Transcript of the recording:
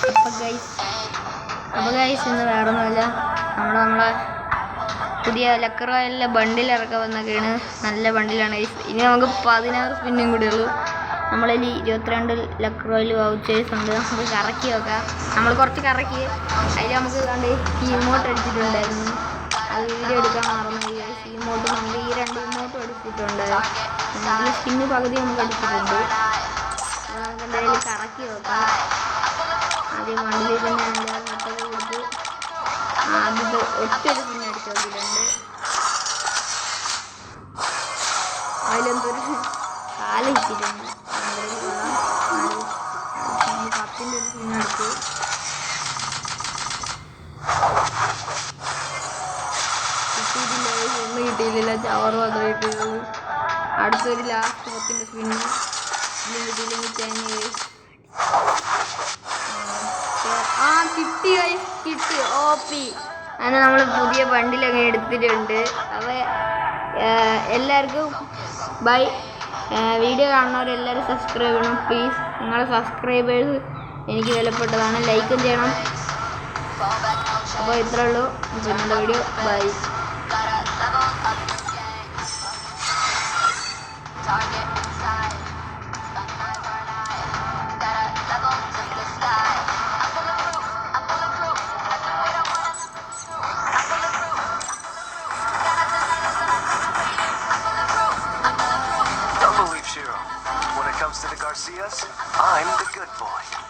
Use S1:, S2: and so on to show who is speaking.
S1: അപ്പോൾ ഗൈസ് ഇന്ന് വേറൊന്നുമില്ല, നമ്മളെ പുതിയ ലക്ക് റോയലിലെ ബണ്ടിൽ ഇറക്കാൻ വന്നൊക്കെയാണ്. നല്ല ബണ്ടിലാണ് ഗൈസ്. ഇനി നമുക്ക് 16 സ്പിന്നും കൂടിയുള്ളൂ. നമ്മളിൽ 22 ലക്ക് റോയൽ വൗച്ചേഴ്സ് ഉണ്ട്. നമുക്ക് കറക്കി വെക്കാം. നമ്മൾ കുറച്ച് കറക്കി അതിൽ നമുക്ക് കണ്ട് ഇമോട്ട് അടിച്ചിട്ടുണ്ടായിരുന്നു. അത് വീഡിയോ എടുക്കാൻ മറന്നു ഗൈസ്. ഇമോട്ട് നമ്മൾ ഈ 2 ഇമോട്ടും അടിച്ചിട്ടുണ്ട്. സ്പിന്ന് പകുതി നമുക്ക് അടിച്ചിട്ടുണ്ട്. നമുക്ക് എന്തായാലും കറക്കി വെക്കാം. ആദ്യം വണ്ടിയിൽ തന്നെ 5-6 മുട്ടൊക്കെ കൊടുത്ത് ആദ്യത്തെ ഒറ്റൊരു സ്പിന്ന് അടിച്ചു നോക്കിയിട്ടുണ്ട്. അതിലെന്തൊരു കാലിട്ടിട്ടുണ്ട്. 10ൻ്റെ ഒരു സ്പിന്ന് അടിച്ചു. കിട്ടിയിട്ടില്ല, ഒന്നും കിട്ടിയില്ല. ചവറ് മാത്രമേ കിട്ടിയുള്ളൂ. അടുത്തൊരു ലാസ്റ്റ് 10ൻ്റെ സ്പിന്ന് കിട്ടിയില്ലെങ്കിൽ തേങ്ങ കിട്ടി OP. അങ്ങനെ നമ്മൾ പുതിയ ബണ്ടിലൊക്കെ എടുത്തിട്ടുണ്ട്. അപ്പോൾ എല്ലാവർക്കും ബൈ. വീഡിയോ കാണുന്നവരെല്ലാവരും സബ്സ്ക്രൈബ് ചെയ്യണം പ്ലീസ്. നിങ്ങളുടെ സബ്സ്ക്രൈബേഴ്സ് എനിക്ക് വിലപ്പെട്ടതാണ്. ലൈക്കും ചെയ്യണം. അപ്പോൾ ഇത്രേ ഉള്ളൂ ഇന്നത്തെ video. Bye.
S2: When it comes to the Garcias, I'm the good boy.